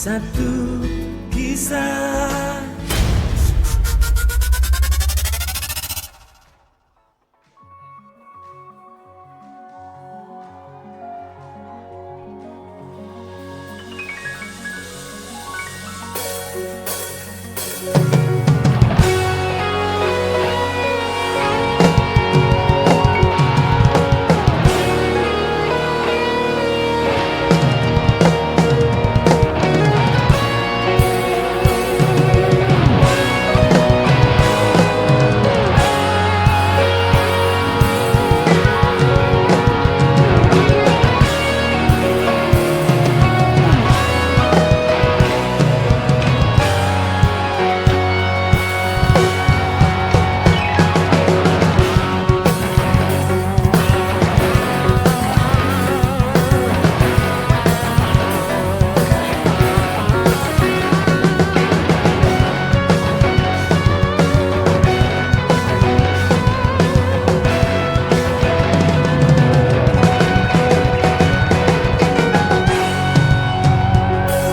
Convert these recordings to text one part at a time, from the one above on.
Satu kisah.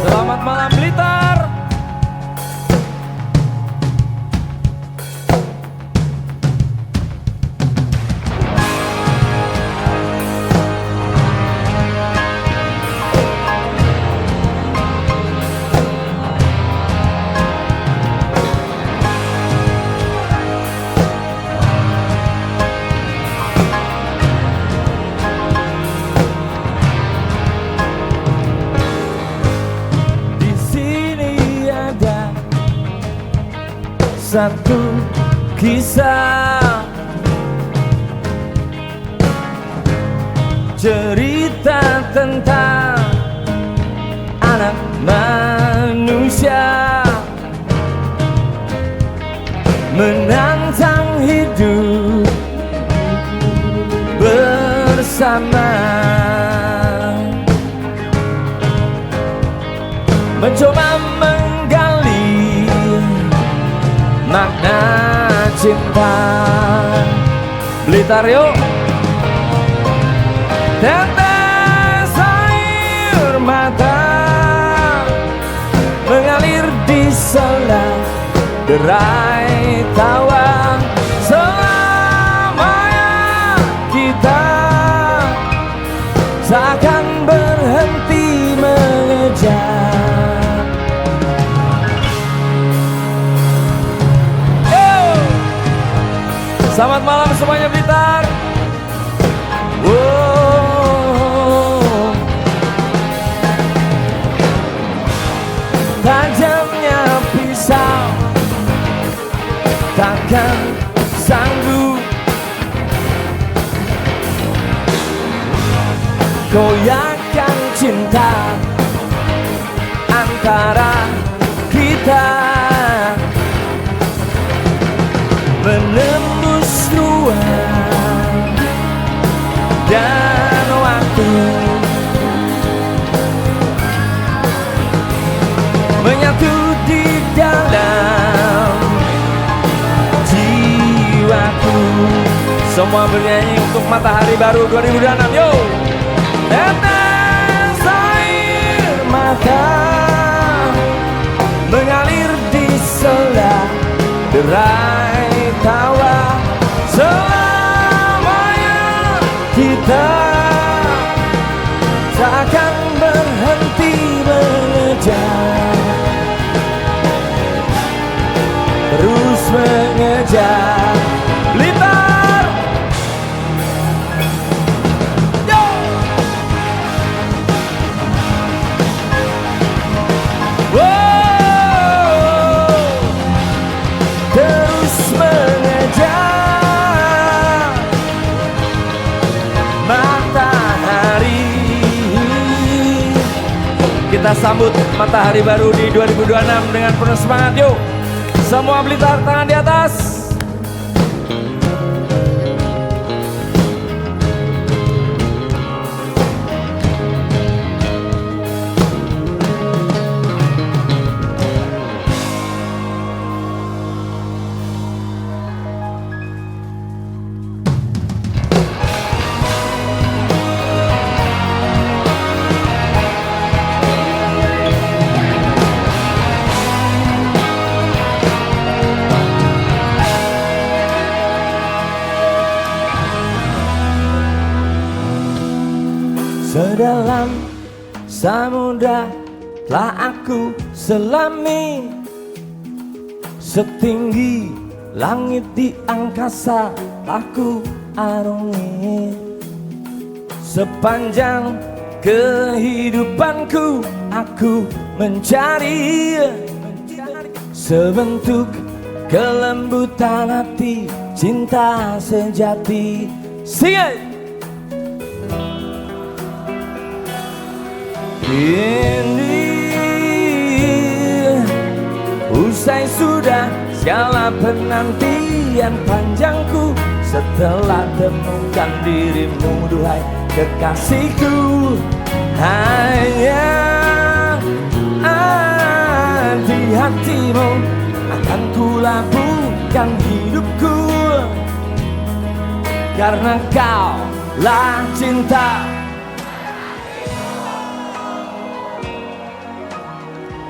Selamat malam Blitar. Di sini ada satu kisah, cerita tentang anak manusia menantang hidup bersama, mencoba menggali makna cinta. Blitar yuk. Tetes air mata mengalir di sela derai tawa. Selamanya kita takkan berhenti mengejar. Selamat malam semuanya Blitar. Wow. Tajamnya pisau takkan sanggup goyahkan cinta antara kita, menembus ruang dan waktu, menyatu di dalam jiwaku. Semua bernyanyi untuk Matahari Baru 2026. Yo, tetes air mata mengalir di sela derai tawa. Selamanya kita takkan berhenti mengejar, terus mengejar. Blitar. Yo. Wow. Terus mengejar matahari. Kita sambut Matahari Baru di 2026 dengan penuh semangat. Yuk, semua Blitar tangan di atas. samudra telah aku selami, setinggi langit di angkasa aku arungi. Sepanjang kehidupanku aku mencari sebentuk kelembutan hati, cinta sejati. Sing it! Kini usai sudah segala penantian panjangku, setelah temukan dirimu duhai kekasihku. Hanya di hatimu akan kulabuhkan hidupku, karena kau lah cinta.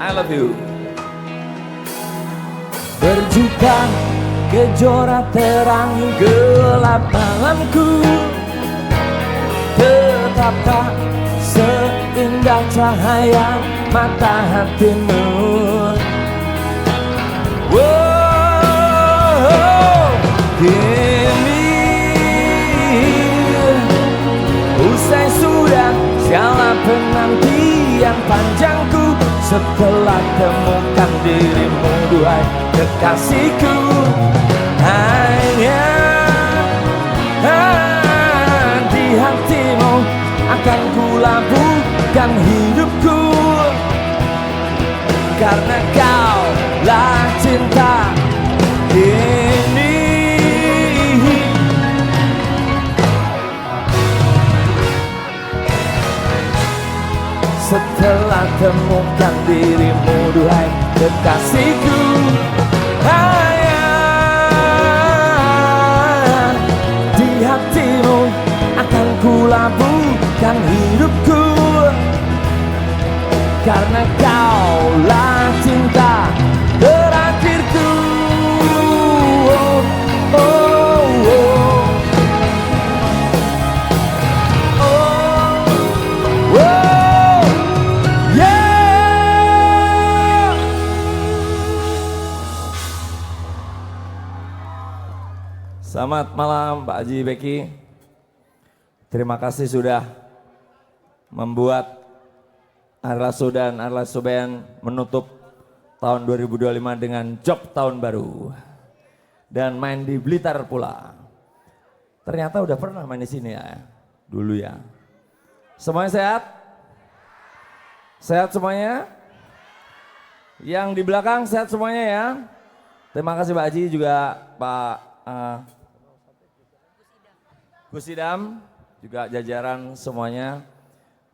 I love you. Berjuta kejora terangi gelap malamku, tetap tak seindah cahaya mata hatimu. Wow, kini usai sudah segala penantian panjangku, setelah temukan dirimu duhai kekasihku. Hanya di hatimu akan kulabuhkan hidupku, karena kau lah cinta. Ini setelah temukan dirimu duhai kekasihku. Hanya di hatimu akan kulabuhkan hidupku, karena kau lah cinta terakhirku. Oh, oh, oh. Selamat malam Pak Haji Beki. Terima kasih sudah membuat Arlaso dan Arlaso Band menutup tahun 2025 dengan job tahun baru. Dan main di Blitar pula. Ternyata udah pernah main di sini ya, dulu ya. Semuanya sehat? Sehat semuanya? Yang di belakang sehat semuanya ya? Terima kasih Pak Haji, juga Pak Gus Idam, juga jajaran semuanya.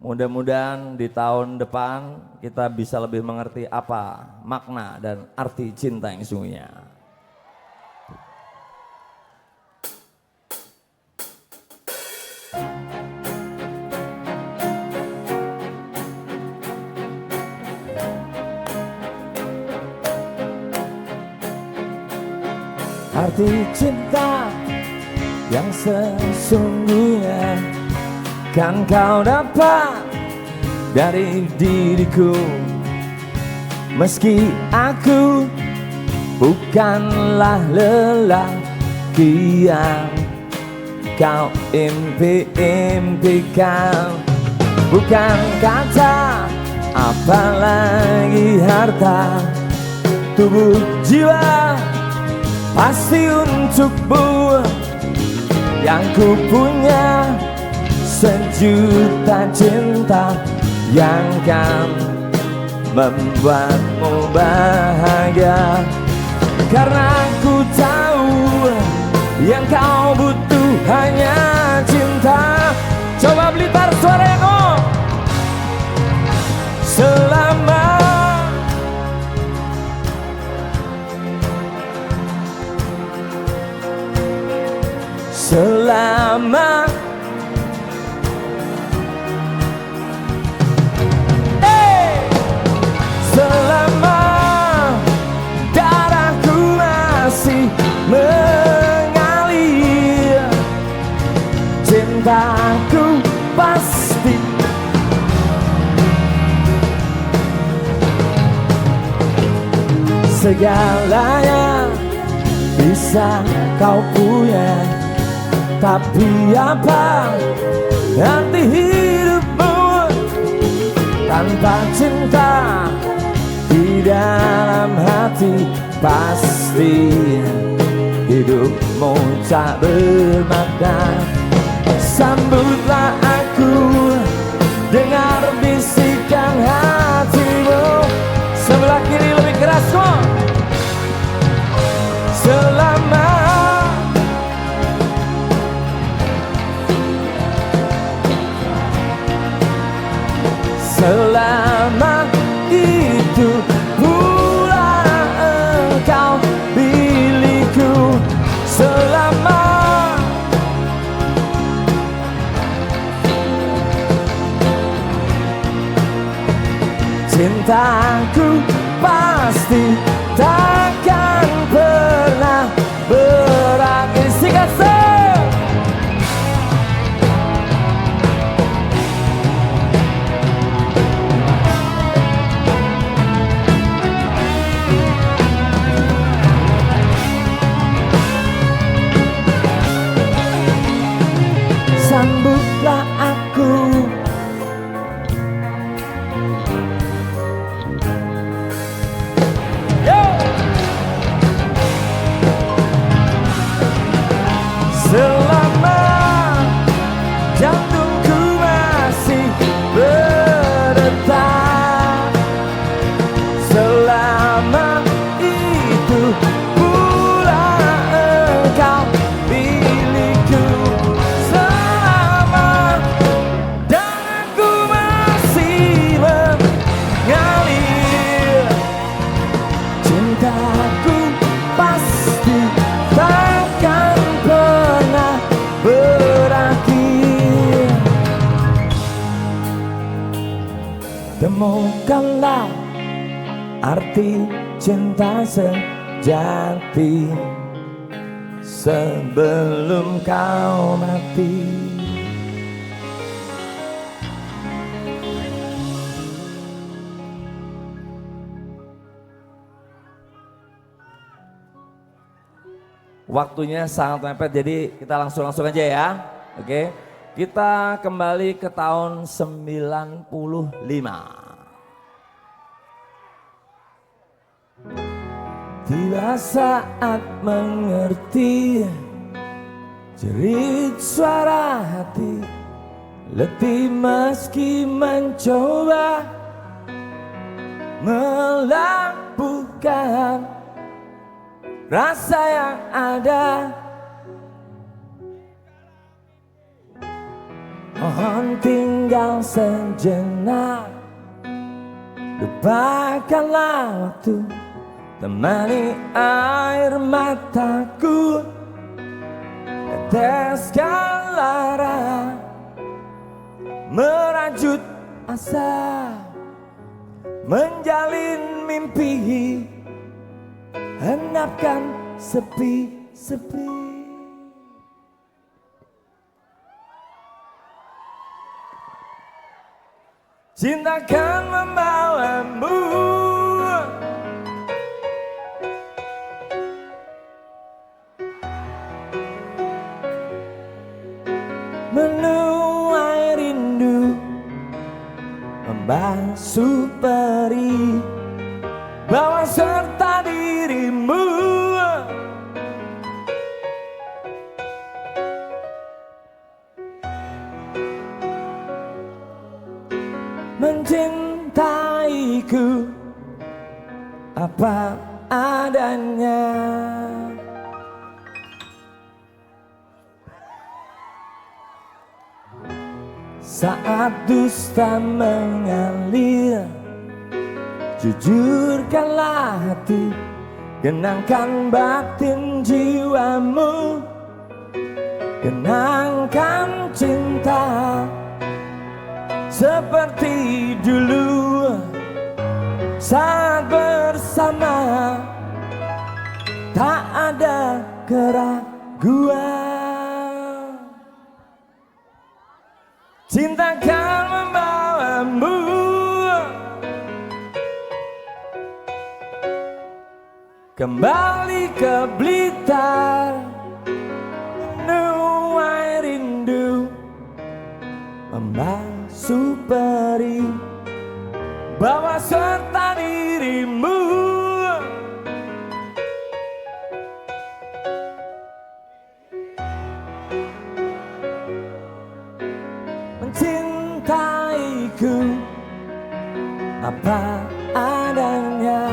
Mudah-mudahan di tahun depan kita bisa lebih mengerti apa makna dan arti cinta yang sesungguhnya. Arti cinta yang sesungguhnya kan kau dapat dari diriku, meski aku bukanlah lelaki yang kau impi-impikan. Bukan kata apalagi harta, tubuh jiwa pasti untukmu. Yang ku punya sejuta cinta yang kan membuatmu bahagia. Karena ku tahu yang kau butuh hanya cinta. Coba Blitar suara yang ngomong. Selama selama darahku masih mengalir, cintaku pasti segalanya bisa kau punya, tapi apa arti hidupmu tanpa cinta di dalam hati? Pasti hidupmu tak bermakna. Sambutlah aku, dengar bisikan hatimu. Sebelah kiri lebih keras kok. Selama itu pula engkau milikku. Selama cintaku pasti takkan pernah berakhir. Sikat sambutlah aku, yo! Selama jantungku masih berdetak, selama itu pula engkau milikku. Cintaku pasti takkan pernah berakhir. Temukanlah arti cinta sejati sebelum kau mati. Waktunya sangat mepet, jadi kita langsung aja ya. Oke, kita kembali ke tahun 95. Tiba saat mengerti jerit suara hati, letih meski mencoba melumpuhkan rasa yang ada. Mohon tinggal sejenak, lupakanlah waktu, temani air mataku, teteskan lara, merajut asa, menjalin mimpi, henapkan sepi-sepi. Cinta kan membawamu menuai rindu, membasuh perih, bawa serta dirimu. Mencintaiku apa adanya. Saat dusta mengalir, jujurkanlah hati, kenangkan batin jiwamu, kenangkan cinta seperti dulu saat bersama, tak ada keraguan. Cinta kan membawamu kembali ke Blitar. Nuai rindu membasuh perih, bawa serta dirimu. Mencintaiku apa adanya,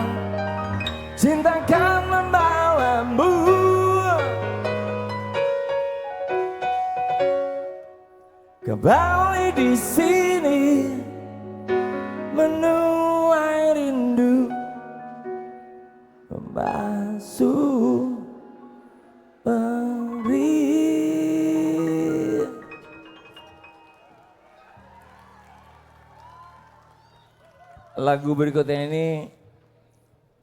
cinta akan membawamu. Kembali di sini menuai rindu membasuh perih. Lagu berikutnya ini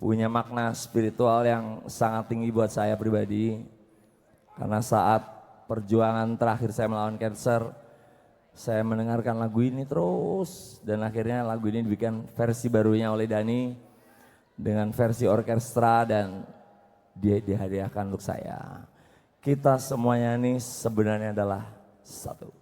punya makna spiritual yang sangat tinggi buat saya pribadi. Karena saat perjuangan terakhir saya melawan cancer, saya mendengarkan lagu ini terus. Dan akhirnya lagu ini dibikin versi barunya oleh Dhani dengan versi orkestra dan dia dihadiahkan untuk saya. Kita semuanya ini sebenarnya adalah satu.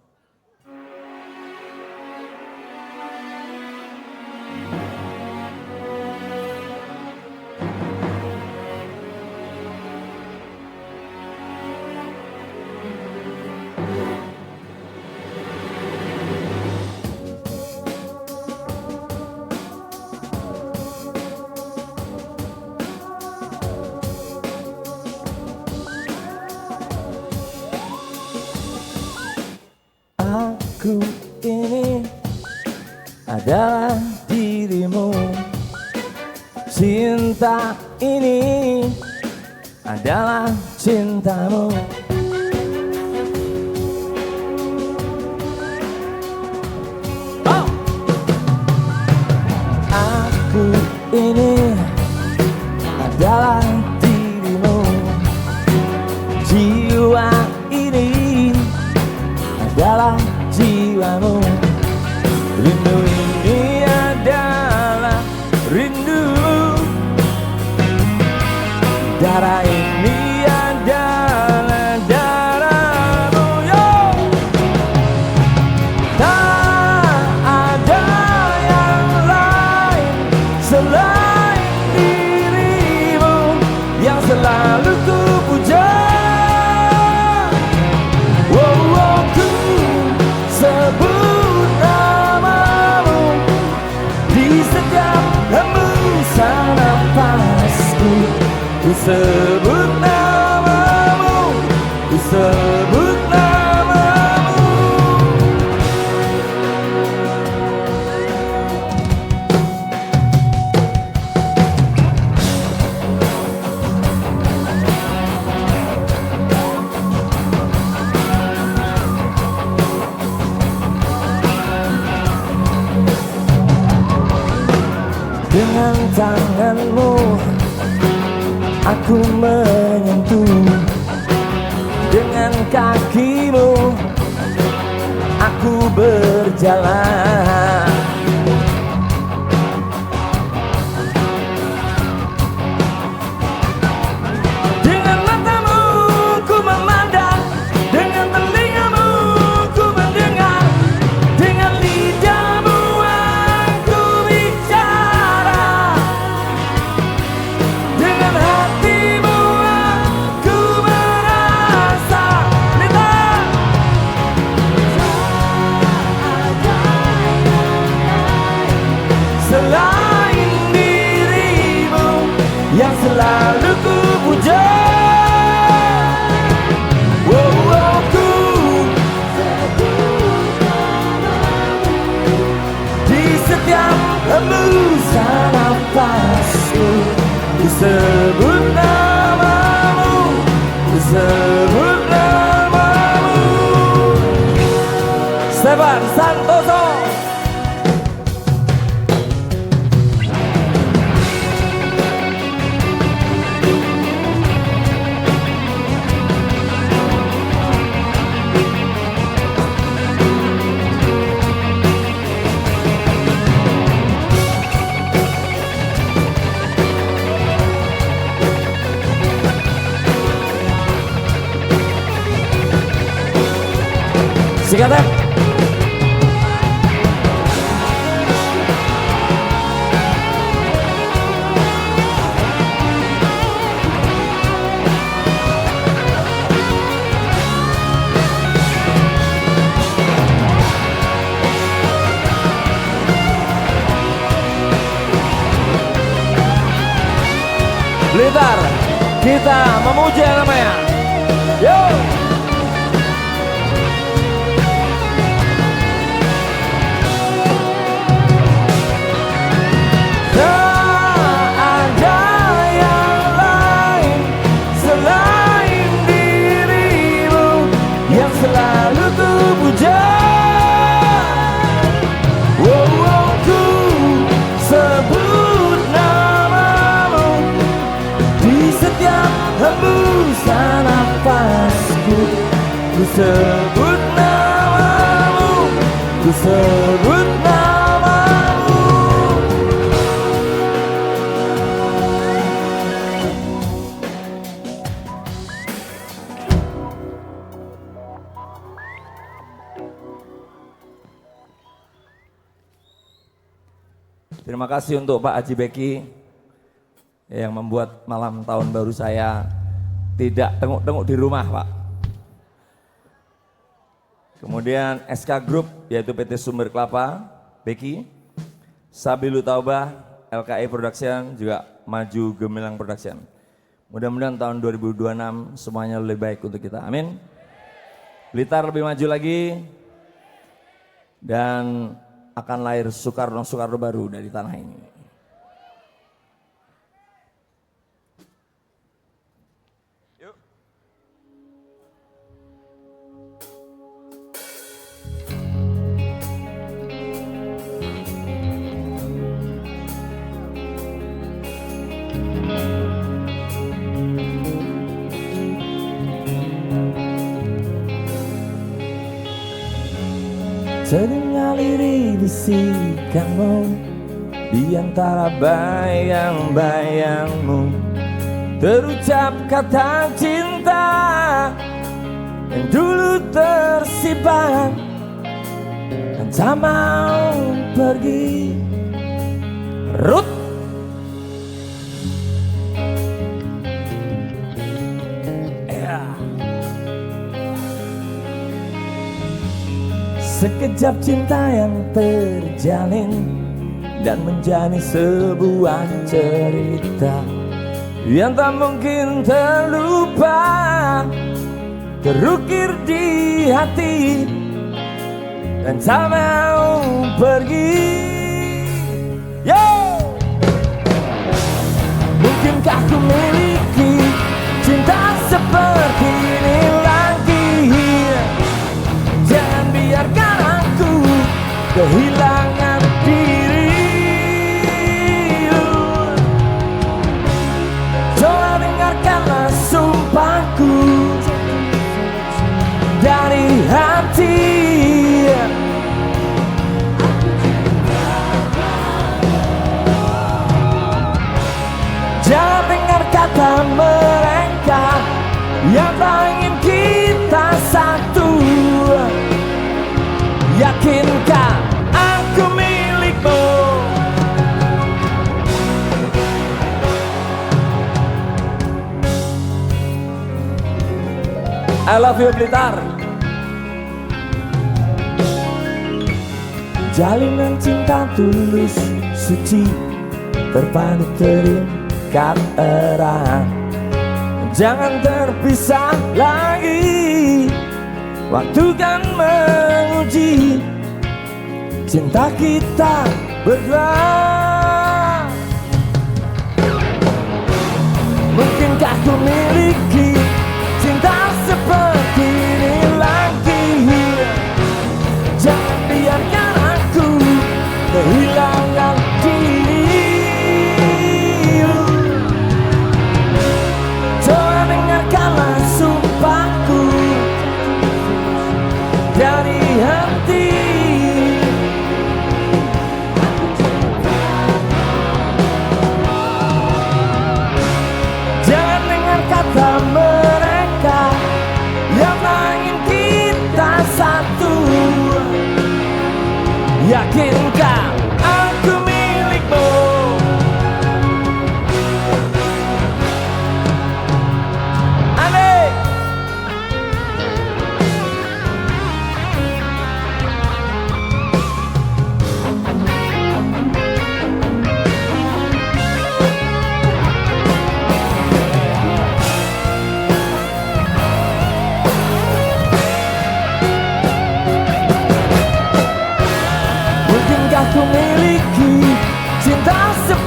Aku ini adalah dirimu, cinta ini adalah cintamu. Oh! Aku ini adalah dirimu, jiwa ini adalah jiwamu. Rindu ini adalah rindu, darah ini adalah darahmu. Yo! Tak ada yang lain selain dirimu yang selalu ku puja. Sebut namamu di setiap hembusan nafasku. Ku sebut namamu, ku sebut namamu. Dengan tanganmu aku menyentuh, dengan kakimu aku berjalan. Dengan matamu ku memandang, dengan telingamu ku mendengar, dengan lidahmu aku bicara, dengan hatimu aku merasa. Minta selain dirimu yang selalu ku puja. Ku di setiap hembusan nafasku, ku sebut namamu, ku sebut namamu. Stefan Santoso. Sikat ya. Blitar, kita memuji yang namanya. Yo! Tak ada yang lain selain dirimu yang selalu ku puja. Ku sebut namamu di setiap hembusan nafasku. Ku sebut namamu, ku sebut namamu. Terima kasih untuk Pak Haji Beki yang membuat malam tahun baru saya tidak tengok-tengok di rumah, Pak. Kemudian SK Group yaitu PT Sumber Kelapa, Beki, Sabilu Taubah, LKI Production, juga Maju Gemilang Production. Mudah-mudahan tahun 2026 semuanya lebih baik untuk kita, amin. Blitar lebih maju lagi dan akan lahir Soekarno-Soekarno baru dari tanah ini. Terdengar lirik bisikanmu di antara bayang-bayangmu, terucap kata cinta yang dulu tersimpan dan tak mau pergi. Ruth. Sekejap cinta yang terjalin dan menjadi sebuah cerita yang tak mungkin terlupa, terukir di hati dan tak mau pergi. Yo! Mungkinkah ku miliki cinta seperti ini lagi? Jangan biarkan aku kehilangan dirimu. Coba dengarkanlah sumpahku dari hati. Jangan dengar kata mereka yang tak ingin kita satu. Yakinkah aku milikmu? I love you Blitar. Jalinan cinta tulus suci terpadu terikat erat, jangan terpisah lagi. Waktu kan menguji cinta kita berdua. Mungkinkah ku miliki cinta seperti ini lagi? Jangan biarkan aku kehilangan dirimu. Coba dengarkanlah sumpahku dari hati.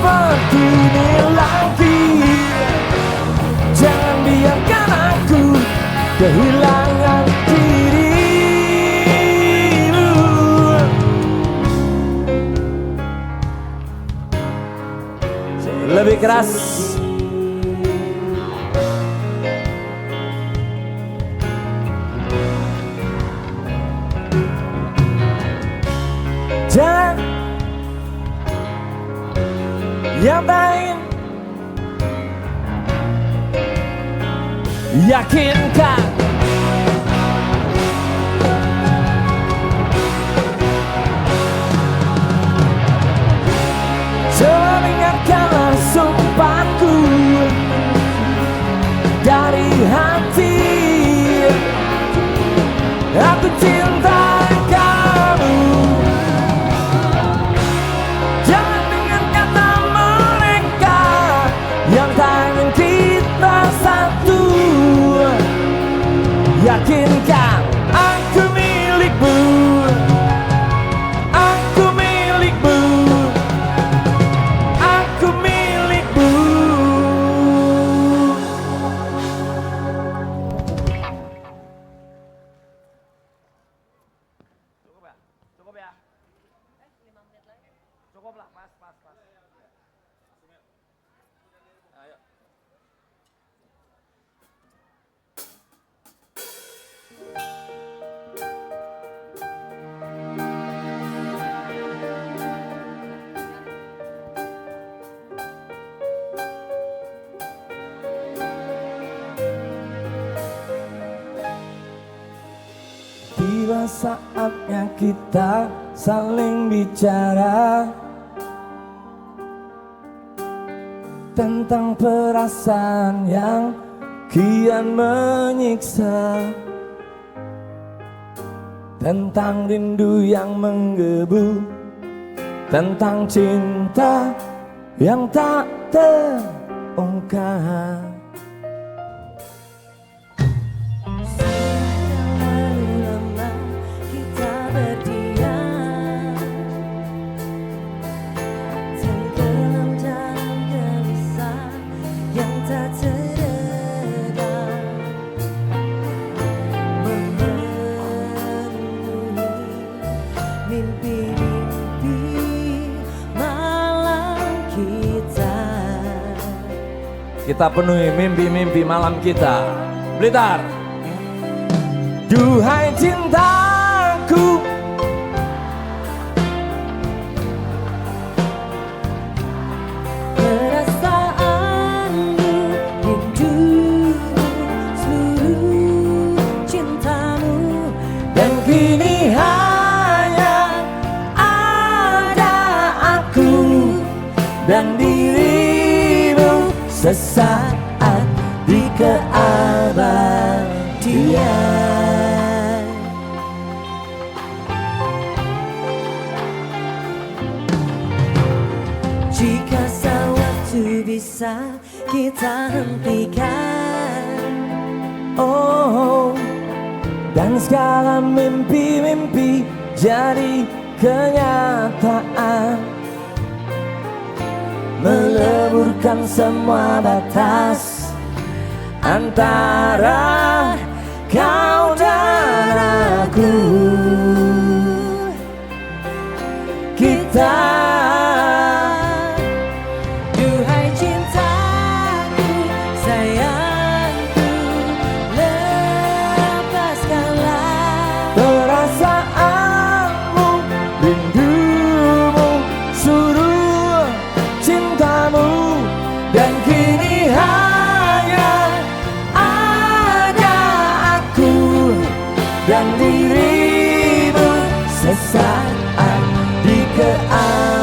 seperti ini lagi. Jangan biarkan aku kehilangan dirimu. Lebih keras. Jangan nyatain, yakinkan. Coba ingatkanlah sumpahku dari hati. Aku cinta kamu. Jangan dengar kata mereka yang tak ingin kita satu. Yakinkan aku milikmu. Aku milikmu. Aku milikmu. Cukup ya? Cukup ya? 5 menit lagi. Cukup lah, pas. Ayo. Tiba saatnya kita saling bicara tentang perasaan yang kian menyiksa, tentang rindu yang menggebu, tentang cinta yang tak terungkap. Kita penuhi mimpi-mimpi malam kita. Blitar. Duhai cintaku, perasaanmu, rindumu, seluruh cintamu, dan kini hanya ada aku dan dirimu sesaat di keabadian. Jika sewaktu bisa kita hentikan, oh, dan segala mimpi-mimpi jadi kenyataan, meleburkan semua batas antara kau dan aku. Kita, duhai cintaku, sayangku, lepaskanlah perasaanmu, rindumu, suruh cintamu, dan kini hanya ada aku dan dirimu sesaat di keabadian.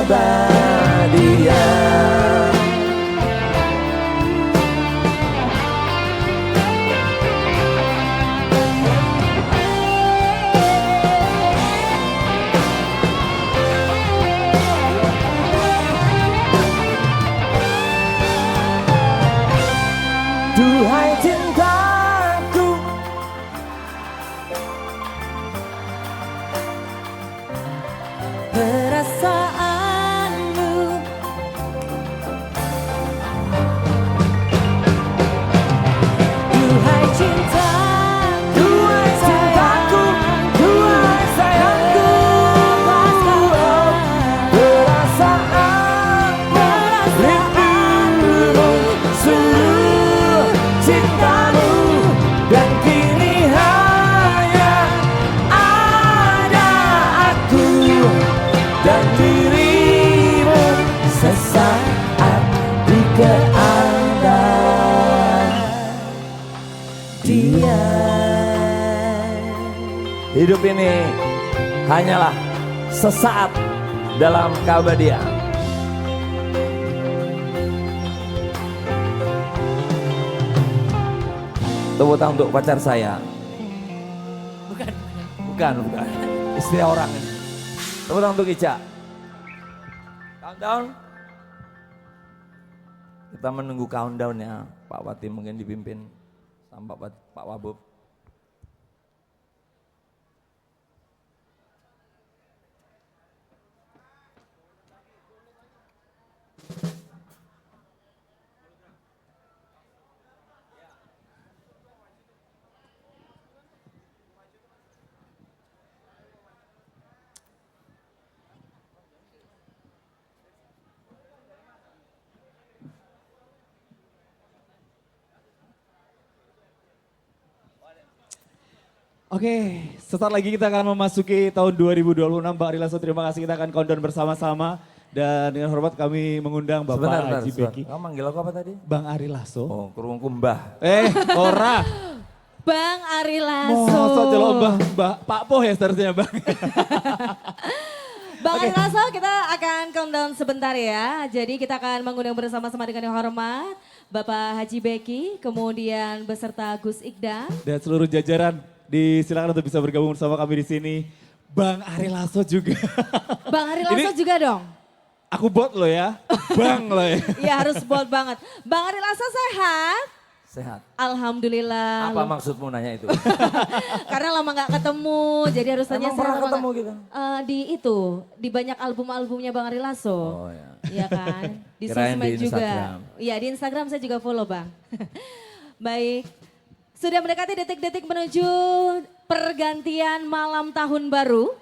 hidup ini hanyalah sesaat dalam keabadian. Tepuk tangan untuk pacar saya. Bukan. Istri orang ini. Tepuk tangan untuk Ica. Countdown. Kita menunggu countdown ya. Pak Wati mungkin dipimpin sama Pak Wabub. Oke, sesaat lagi kita akan memasuki tahun 2026. Mbak Ari Lasso, terima kasih, kita akan countdown bersama-sama. Dan dengan hormat kami mengundang Bapak Haji Beki. Kamu manggil aku apa tadi? Bang Ari Lasso. Oh, kerungku Mbah. Ora. Bang Ari Lasso. Masa celok Mbah Pak Poh ya seharusnya Bang. Bang Ari Lasso, kita akan countdown sebentar ya. Jadi kita akan mengundang bersama-sama dengan yang hormat Bapak Haji Beki, kemudian beserta Gus Ikdam. Dan seluruh jajaran disilakan untuk bisa bergabung bersama kami di sini. Bang Ari Lasso juga. Bang Ari Lasso juga dong. Aku bot lo ya, Bang lo ya. Iya harus bold banget. Bang Ari Lasso sehat? Sehat. Alhamdulillah. Apa maksudmu nanya itu? Karena lama gak ketemu, jadi harus tanya Emang pernah sehat apa ketemu nggak? gitu? Di banyak album-albumnya Bang Ari Lasso. Oh ya. Iya kan? Di Kirain sosmed di juga. Instagram. Iya di Instagram saya juga follow Bang. Baik, sudah mendekati detik-detik menuju pergantian malam tahun baru.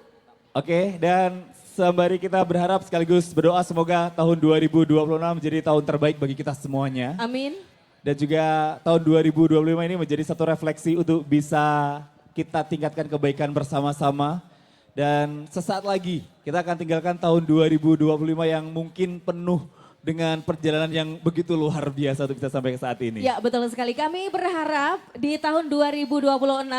Oke, dan sembari kita berharap sekaligus berdoa semoga tahun 2026 menjadi tahun terbaik bagi kita semuanya. Amin. Dan juga tahun 2025 ini menjadi satu refleksi untuk bisa kita tingkatkan kebaikan bersama-sama. Dan sesaat lagi kita akan tinggalkan tahun 2025 yang mungkin penuh dengan perjalanan yang begitu luar biasa untuk kita sampai ke saat ini. Ya betul sekali, kami berharap di tahun 2026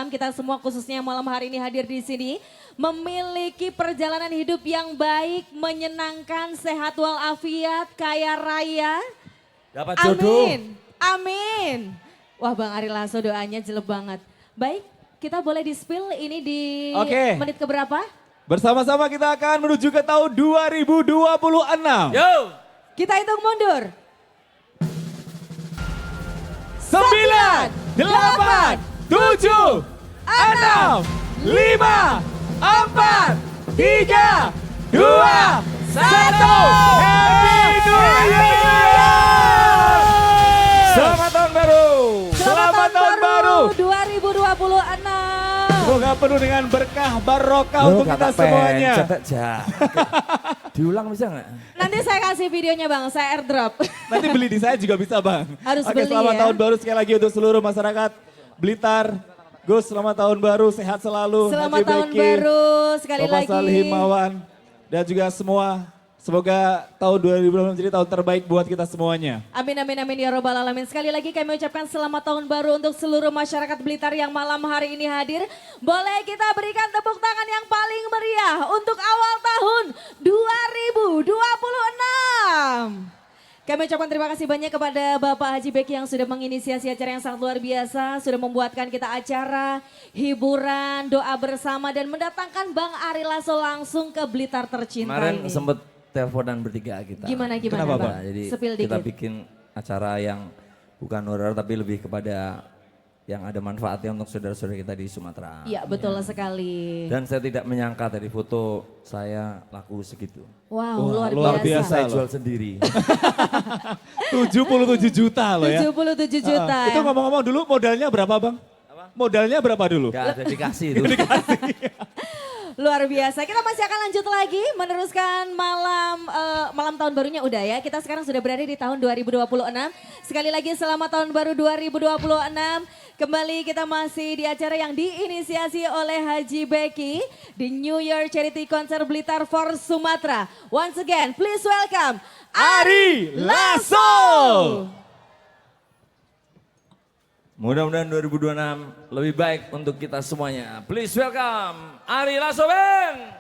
kita semua khususnya malam hari ini hadir di sini memiliki perjalanan hidup yang baik, menyenangkan, sehat walafiat, kaya raya. Dapat jodoh. Amin, amin. Wah Bang Ari Lasso doanya jelek banget. Baik, kita boleh di-spill ini di menit keberapa? Bersama-sama kita akan menuju ke tahun 2026. Yo! Kita hitung mundur. 9, 8, 7, 6, 5, 4, 3, 2, 1. Happy New Year! Selamat tahun baru! Selamat tahun baru 2026. Semoga penuh dengan berkah, barokah untuk kita semuanya. Diulang bisa nggak? Nanti saya kasih videonya Bang, saya airdrop. Nanti beli di saya juga bisa Bang. Harus Oke, beli selamat ya. tahun baru sekali lagi untuk seluruh masyarakat Blitar. Gus, selamat tahun baru, sehat selalu. Selamat Haji tahun Beki, baru sekali Bapak lagi. Salih Himawan, dan juga semua. Semoga tahun 2020 menjadi tahun terbaik buat kita semuanya. Amin, amin, amin ya robbal alamin. Sekali lagi kami ucapkan selamat tahun baru untuk seluruh masyarakat Blitar yang malam hari ini hadir. Boleh kita berikan tepuk tangan yang paling meriah untuk awal tahun 2026. Kami ucapkan terima kasih banyak kepada Bapak Haji Beki yang sudah menginisiasi acara yang sangat luar biasa. Sudah membuatkan kita acara, hiburan, doa bersama dan mendatangkan Bang Ari Lasso langsung ke Blitar tercinta Kemarin ini. sempet teleponan bertiga kita. Gimana Kenapa, Bang? Nah, jadi Sepil kita dikit. bikin acara yang bukan horor tapi lebih kepada yang ada manfaatnya untuk saudara-saudara kita di Sumatera. Iya betul sekali. Dan saya tidak menyangka dari foto saya laku segitu. Wow, Wah, luar luar biasa. biasa. Saya loh. jual sendiri. 77 juta loh ya. 77 juta. Itu ya. ngomong-ngomong dulu modalnya berapa Bang? Modalnya berapa dulu? Gak ada dikasih itu. Luar biasa. Kita masih akan lanjut lagi meneruskan malam tahun barunya udah ya. Kita sekarang sudah berada di tahun 2026. Sekali lagi selamat tahun baru 2026. Kembali kita masih di acara yang diinisiasi oleh Haji Beki di New Year Charity Concert Blitar for Sumatera. Once again, please welcome Ari Lasso. Mudah-mudahan 2026 lebih baik untuk kita semuanya. Please welcome Ari Lasso Band.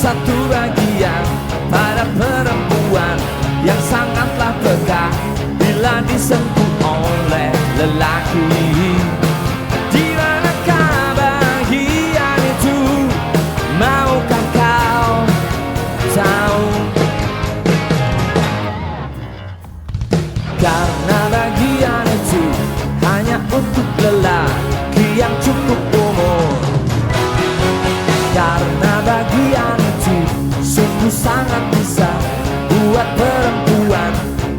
Satu bagian pada perempuan yang sangatlah peka bila disentuh oleh lelaki. Di manakah bagian itu? Maukah kau tahu? Karena bagian itu hanya untuk lelaki yang cukup umur. Karena bagian itu sungguh sangat bisa buat perempuan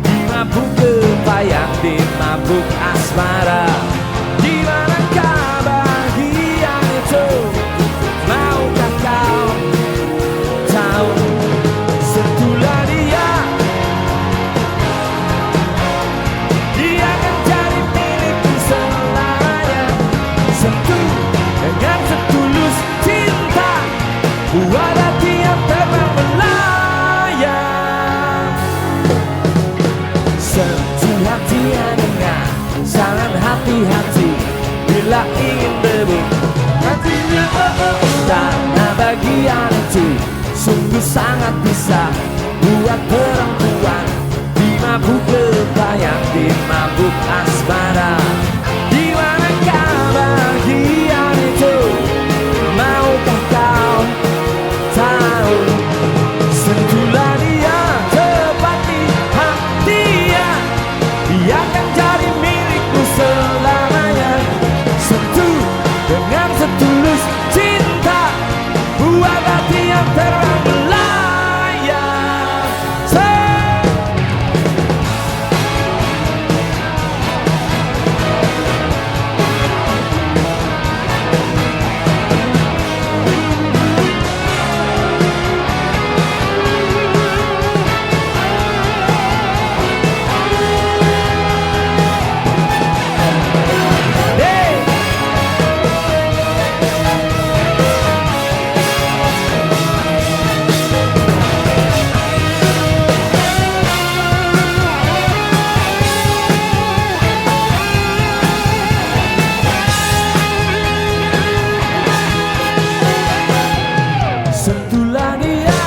dimabuk kepayang, dimabuk asmara. Di manakah bagian itu? Maukah kau tahu? Sentuhlah dia, dia akan jadi milikku selamanya. Sentuh dengan setulus cinta, buat hati yang terbang melayang. Sentuh hatinya dengan sangat hati-hati bila ingin berebut hatinya. Karena bagian itu sungguh sangat bisa buat perempuan dimabuk kepayang, dimabuk asmara. Di manakah bagian itu? Maukah kau tahu? Sentuhlah dia, tepati hatinya, dia akan jadi milikku selamanya. Sentuh dengan setulus cinta, buat hati yang terbang melayang. Sentuhlah dia,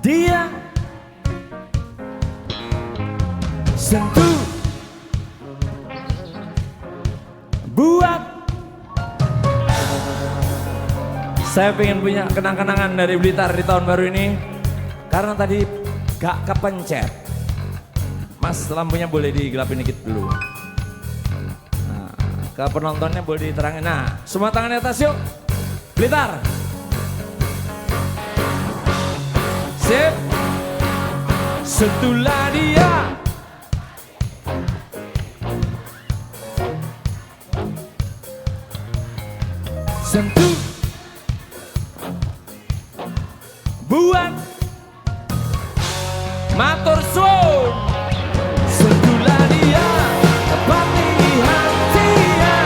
dia sentuh buat. Saya pengen punya kenang-kenangan dari Blitar di tahun baru ini karena tadi gak kepencet. Mas, lampunya boleh digelapin dikit dulu. Nah, ke penontonnya boleh diterangin. Nah, semua tangan di atas yuk. Blitar. Sip. Sentuhlah dia, sentuh buat matur suwun. Sentuhlah dia, tepati hatinya,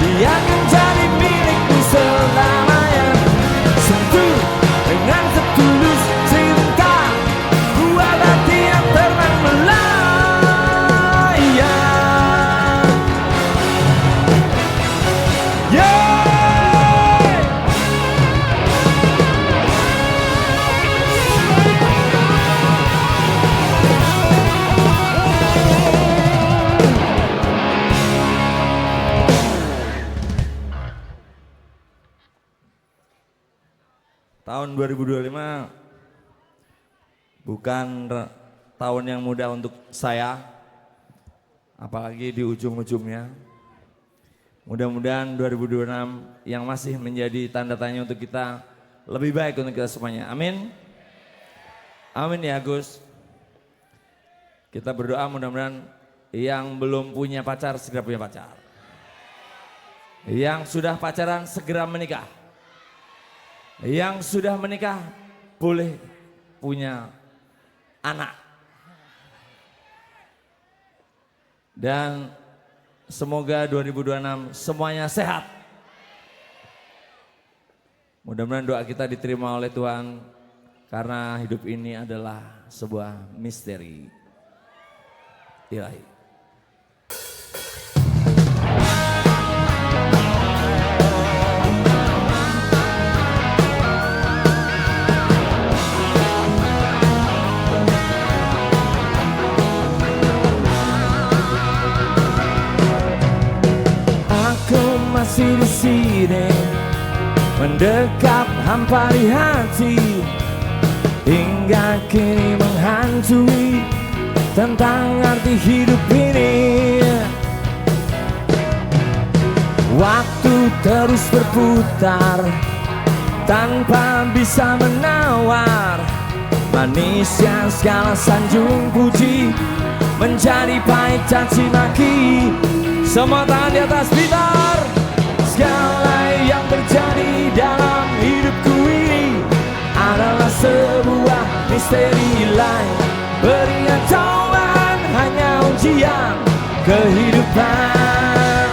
dia akan jadi milikku selamanya. Sentuh dengan setulus cinta, buat hati yang terbang melayang. Yeah! tahun 2025 bukan tahun yang mudah untuk saya, apalagi di ujung-ujungnya. Mudah-mudahan 2026 yang masih menjadi tanda tanya untuk kita lebih baik untuk kita semuanya. Amin. Amin ya Gus. Kita berdoa mudah-mudahan yang belum punya pacar segera punya pacar. Yang sudah pacaran segera menikah. Yang sudah menikah boleh punya anak. Dan semoga 2026 semuanya sehat. Mudah-mudahan doa kita diterima oleh Tuhan karena hidup ini adalah sebuah misteri ilahi. Masih di sini mendekat hampa di hati hingga kini menghantui tentang arti hidup ini. Waktu terus berputar tanpa bisa menawar, manisnya segala sanjung puji menjadi pahit caci maki. Semua tangan di atas gitar. Segala yang terjadi dalam hidupku ini adalah sebuah misteri lain. Beri cobaan hanya ujian kehidupan.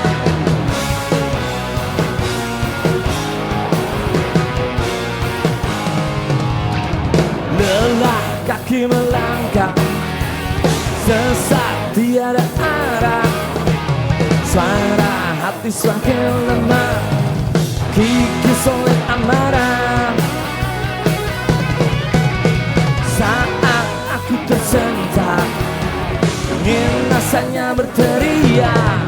Lelah kaki melangkah, sesat tiada arah. Suara hati semakin lemah, kikis oleh amarah. Saat aku tersentak, ingin rasanya berteriak.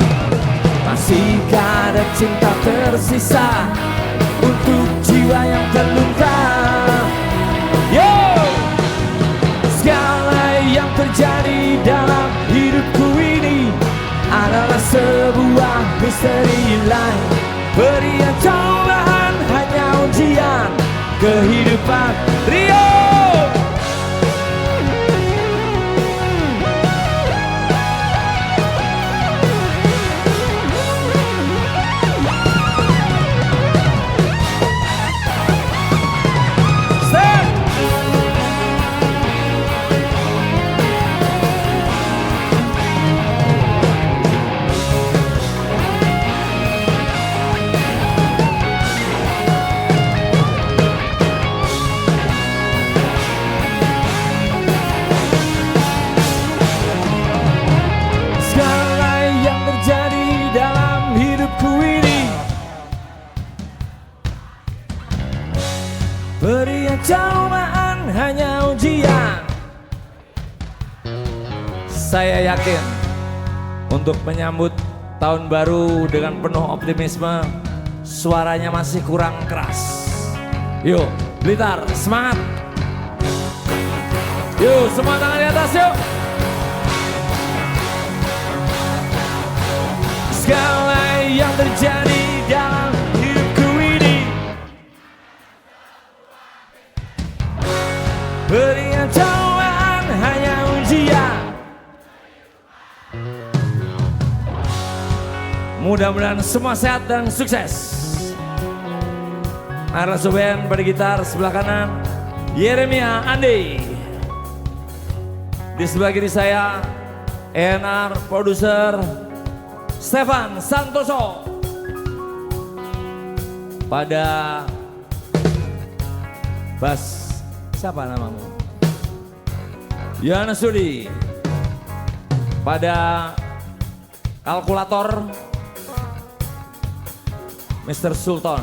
Masihkah ada cinta tersisa untuk jiwa yang terluka? Yo! Segala yang terjadi dalam hidupku ini adalah sebuah misteri lain. Beri cobaan hanya ujian kehidupan. Rio! Beri cobaan hanya ujian. Saya yakin untuk menyambut tahun baru dengan penuh optimisme. Suaranya masih kurang keras. Yuk Blitar semangat. Yuk semua tangan di atas yuk. Segala yang terjadi dalam hidupku ini beri cobaan hanya ujian. Mudah-mudahan semua sehat dan sukses. Arla Soben pada gitar sebelah kanan, Yeremia Andi. Di sebelah kiri saya, ENR produser Stefan Santoso. Pada bass, siapa namamu? Yana Sudi. Pada kalkulator, Mr. Sultan.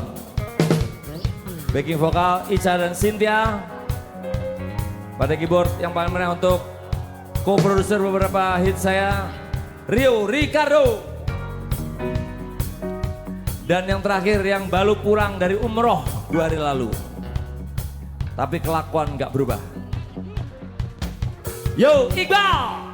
Backing vokal Ica dan Cynthia. Pada keyboard yang paling menarik untuk co-producer beberapa hit saya, Rio Ricardo. Dan yang terakhir yang baru pulang dari umroh 2 hari lalu, tapi kelakuan nggak berubah. Yo, Iqbal!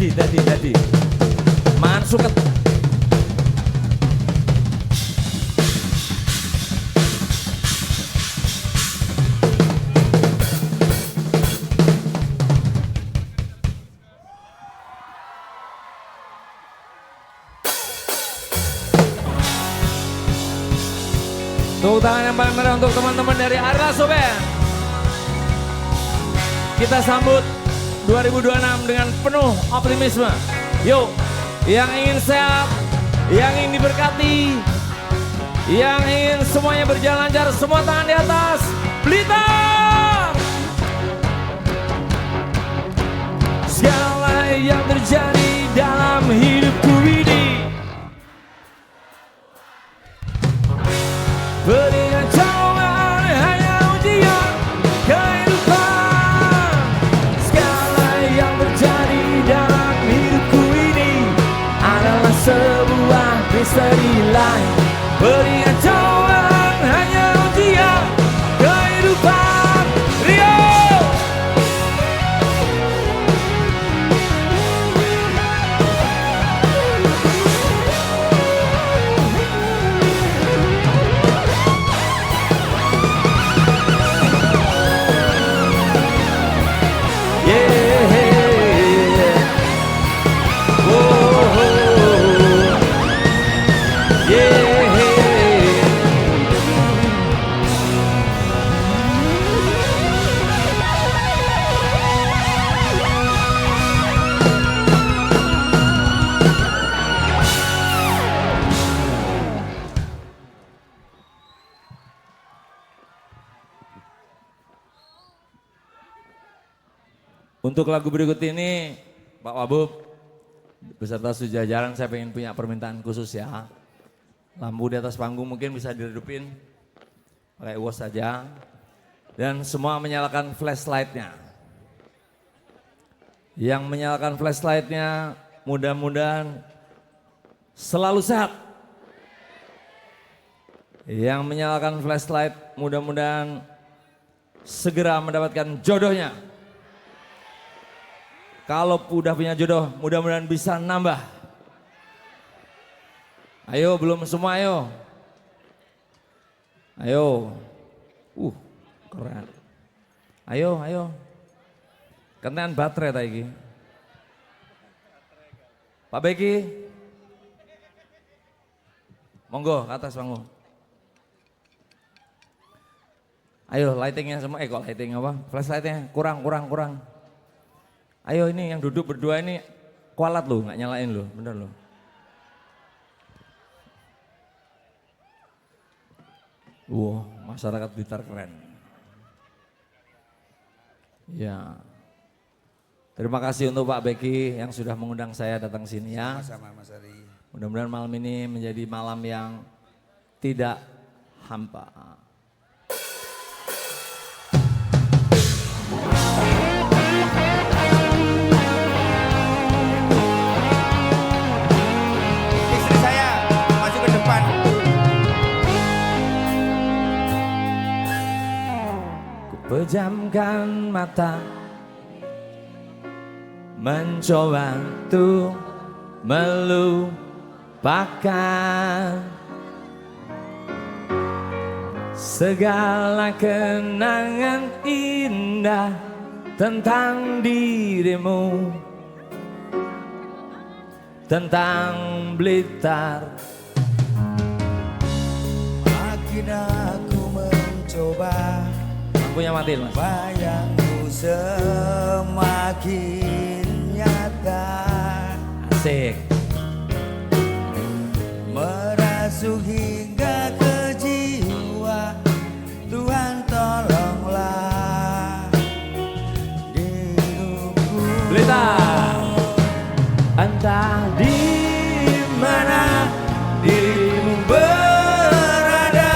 Dadi. Man suket. Tepuk tangan yang paling meriah untuk teman-teman dari Ari Lasso Band. Kita sambut 2026 dengan penuh optimisme. Yuk, yang ingin sehat, yang ingin diberkati, yang ingin semuanya berjalan lancar, semua tangan di atas. Blitar! Segala yang terjadi dalam hidupku ini berikan cobaan hanya ujian kehidupan. Segala yang terjadi dalam hidupku ini adalah sebuah misteri lain. Berikan cobaan hanya ujian kehidupan. Rio! Untuk lagu berikut ini, Pak Wabub, beserta sejajaran saya pengen punya permintaan khusus ya. Lampu di atas panggung mungkin bisa diredupin, pakai uos saja. Dan semua menyalakan flashlightnya. Yang menyalakan flashlightnya mudah-mudahan selalu sehat. Yang menyalakan flashlight mudah-mudahan segera mendapatkan jodohnya. Kalau udah punya jodoh, mudah-mudahan bisa nambah. Ayo, belum semua ayo. Ayo. Keren. Ayo. Kentean baterai tadi. Pak Beki. Monggo ke atas panggung. Ayo lightingnya semua, kok lighting apa? Flashlightnya kurang. Ayo ini yang duduk berdua ini kualat loh, nggak nyalain loh, bener loh. Wow, masyarakat Blitar keren. Ya. Terima kasih untuk Pak Beki yang sudah mengundang saya datang sini ya. Sama-sama Mas Ari. Mudah-mudahan malam ini menjadi malam yang tidak hampa. Istri saya maju ke depan. Ku pejamkan mata, mencoba untuk melupakan segala kenangan indah tentang dirimu, tentang Blitar. Makin aku mencoba, Lampunya mati mas. bayangmu semakin nyata, Asik. merasuk hingga ke jiwa. Tuhan tolonglah hidupku. Blitar. Entah di mana dirimu berada,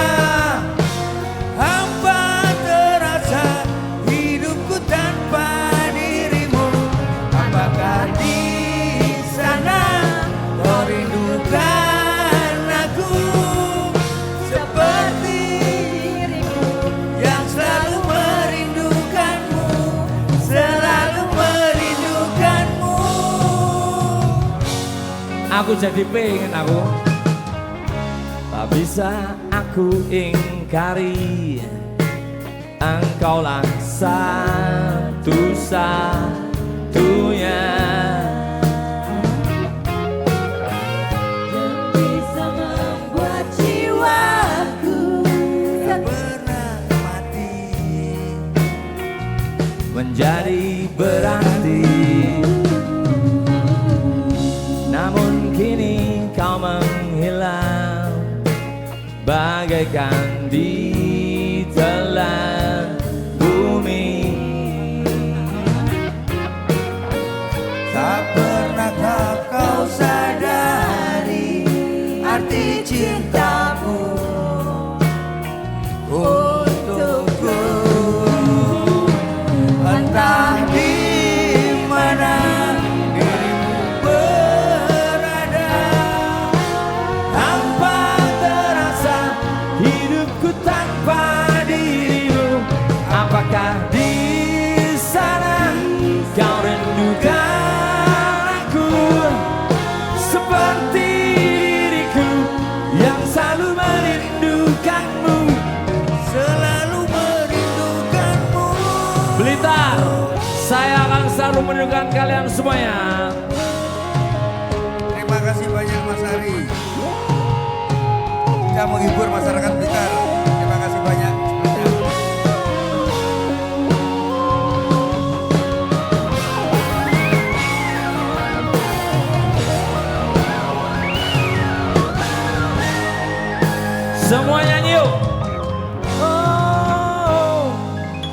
Hampa terasa hidupku tanpa dirimu. Apakah di sana kau rindukan aku seperti diriku yang selalu merindukanmu, selalu merindukanmu. aku jadi pengen aku. Tak bisa aku ingkari, engkaulah satu-satunya Yang bisa membuat jiwaku Tak pernah mati. menjadi berarti. Namun kini kau menghilang bagaikan ditelan bumi. Tak pernahkah kau sadari arti cintamu untukku. Entah di mana dirimu berada, Tanpa terasa hidupku tanpa dirimu. Apakah di sana kau rindukan aku seperti diriku yang selalu merindukanmu. selalu merindukanmu. Blitar, saya akan selalu merindukan kalian semuanya. Terima kasih banyak Mas Ari. Bisa menghibur masyarakat Blitar. Terima kasih banyak. Semua nyanyi yuk. Oh,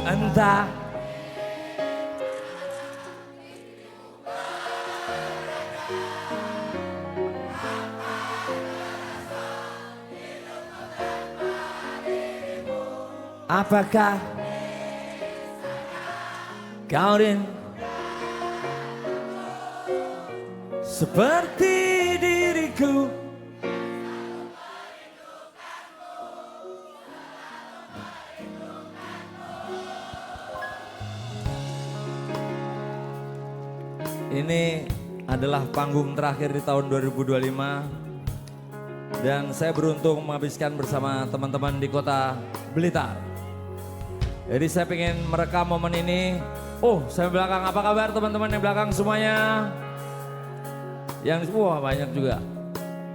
entah apakah kau seperti diriku. Ini adalah panggung terakhir di tahun 2025 dan saya beruntung menghabiskan bersama teman-teman di kota Blitar. Jadi saya pengen merekam momen ini. Oh, saya belakang, apa kabar teman-teman yang belakang semuanya? Yang wah banyak juga.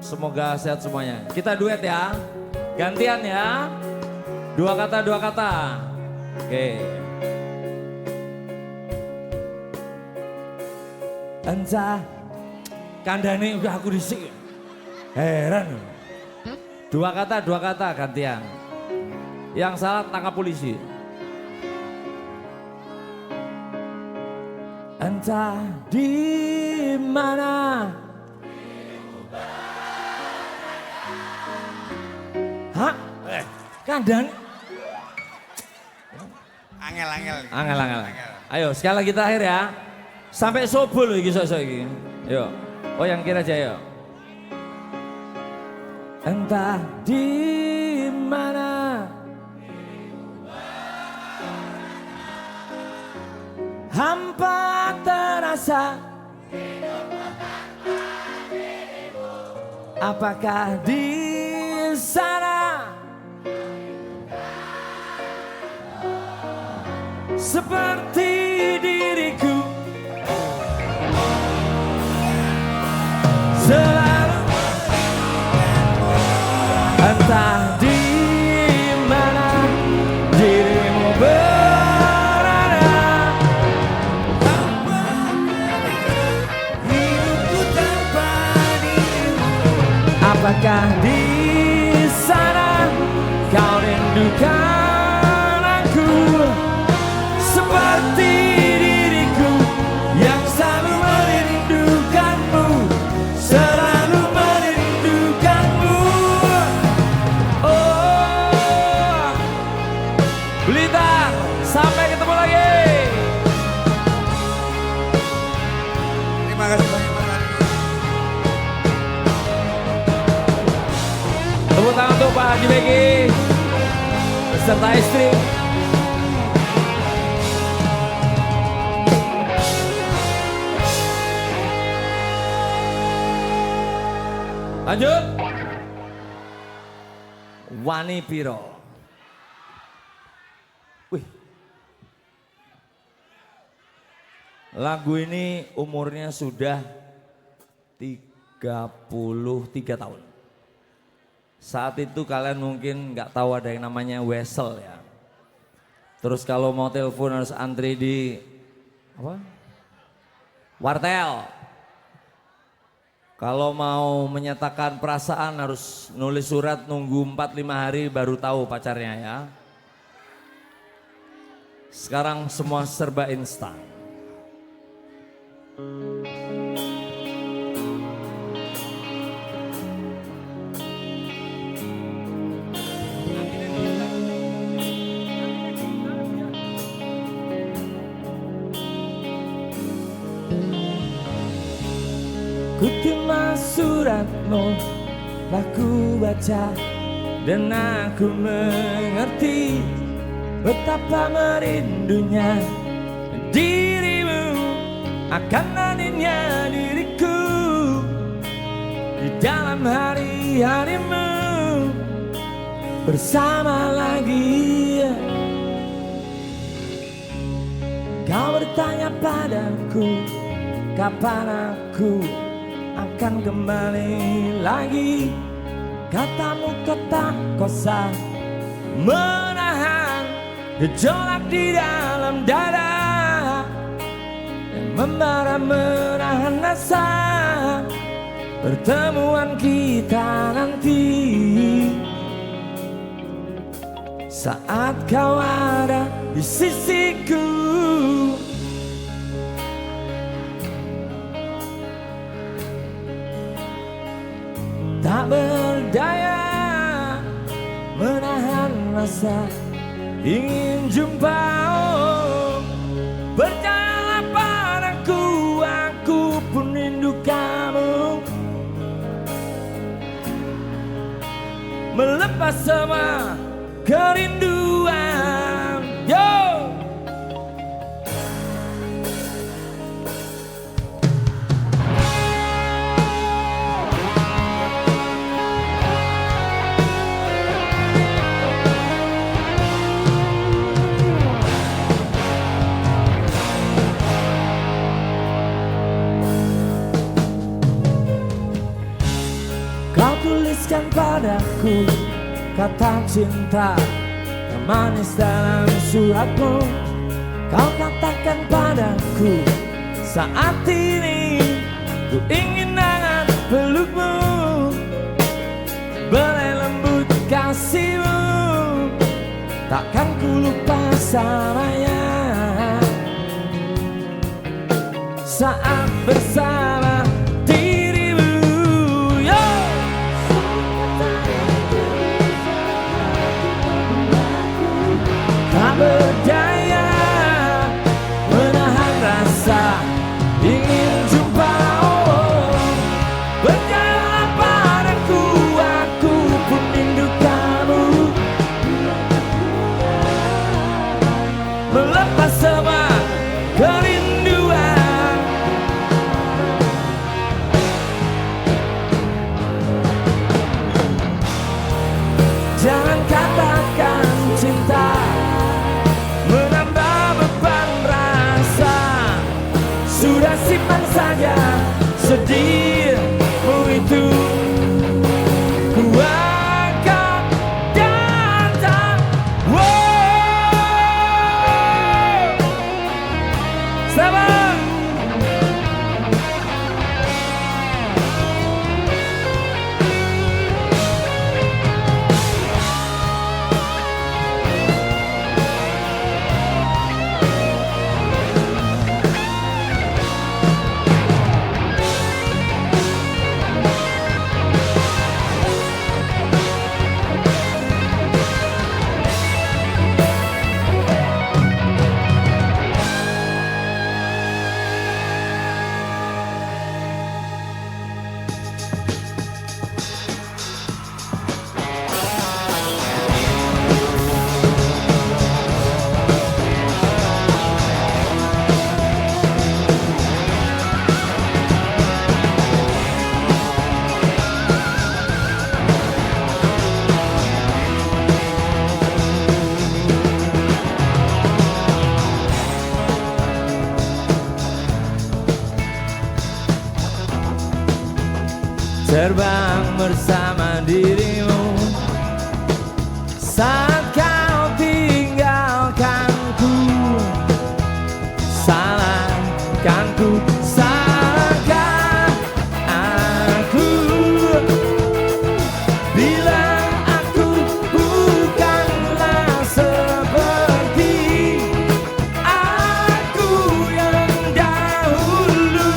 Semoga sehat semuanya. Kita duet ya. Gantian ya. Dua kata, dua kata. Oke. Entah kandane udah aku disik. Heran. Dua kata gantian. Yang salah tangkap polisi. Entah di mana. Hah? Kandan. Angel. Ayo sekali lagi terakhir ya. Sampai subuh loh iki sok-sok iki. Yuk. Oh yang kira aja yuk. Entah di mana hampa terasa, apakah di sana seperti diriku selalu, entah di mana dirimu berada, Hidupku tanpa dirimu. apakah di sana kau rindukan aku seperti diriku yang selalu merindukanmu, selalu merindukanmu. Oh, Blitar, sampai ketemu lagi. Terima kasih banyak Mas Ari. Tepuk tangan untuk Pak Haji Beki beserta istri. Lanjut. Wani Piro. Wih. Lagu ini umurnya sudah 33 tahun. Saat itu kalian mungkin nggak tahu ada yang namanya whistle ya. Terus kalau mau telepon harus antri di apa? Wartel. Kalau mau menyatakan perasaan harus nulis surat nunggu 4-5 hari baru tahu pacarnya ya. Sekarang semua serba instan. Ku terima suratmu, aku baca dan aku mengerti betapa merindunya dirimu, akan hadirnya diriku di dalam hari-harimu bersama lagi. Kau bertanya padaku, kapan aku akan kembali lagi. Katamu tetap kosa menahan gejolak di dalam dada dan membara menahan rasa pertemuan kita nanti. Saat kau ada di sisiku, tak berdaya menahan rasa ingin jumpa. Oh, percayalah padaku, aku pun rindu kamu. Melepas semua kerinduan. Yo! Kau tuliskan padaku kata cinta yang manis dalam suratmu. Kau katakan padaku, saat ini ku ingin hangat pelukmu, belai lembut kasihmu, takkan ku lupa selamanya. Saat bersama dirimu, yo. Tak berdaya menahan rasa ingin jumpa, oh. Percayalah padaku, aku pun rindu kamu. Melepas semua kerinduan, jangan katakan cinta menambah beban rasa. Sudah simpan saja sedihmu itu, ku akan datang. Wow, sabar. Terbang bersama dirimu saat kau tinggalkanku. Salahkanku, salahkan aku bila aku bukanlah seperti aku yang dahulu.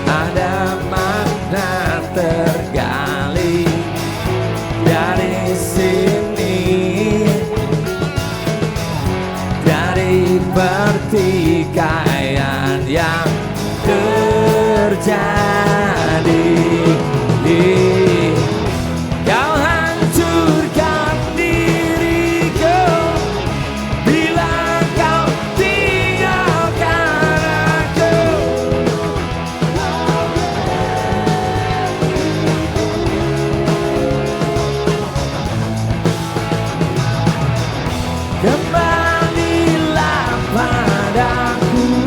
Ada makna tergali dari sini, dari pertikaian yang terjadi. Kau hancurkan diriku bila kau tinggalkan aku. Kembalilah padaku,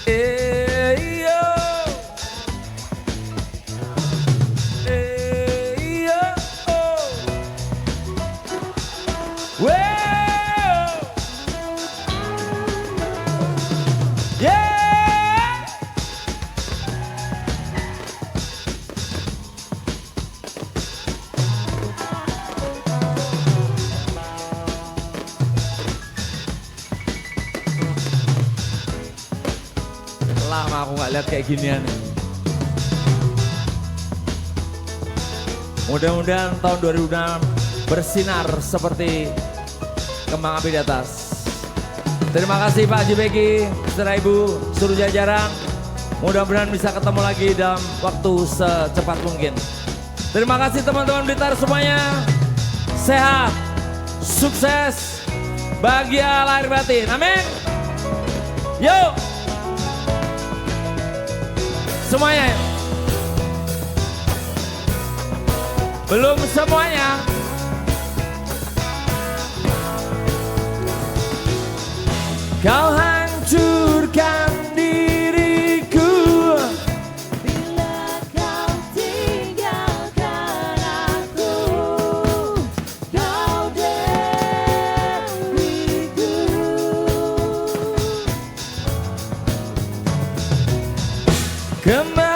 yo. Yo. Wow. Yeah. Lama aku nggak lihat kayak ginian. Mudah-mudahan tahun 2006 bersinar seperti kembang api di atas. Terima kasih Pak Haji Beki, saudara Ibu, seluruh jajaran. Mudah-mudahan bisa ketemu lagi dalam waktu secepat mungkin. Terima kasih teman-teman Blitar semuanya. Sehat, sukses, bahagia lahir batin. Amin. Yuk. Semuanya. Belum semuanya. Kau hancurkan diriku Bila kau tinggalkan aku, kau diriku. kembali.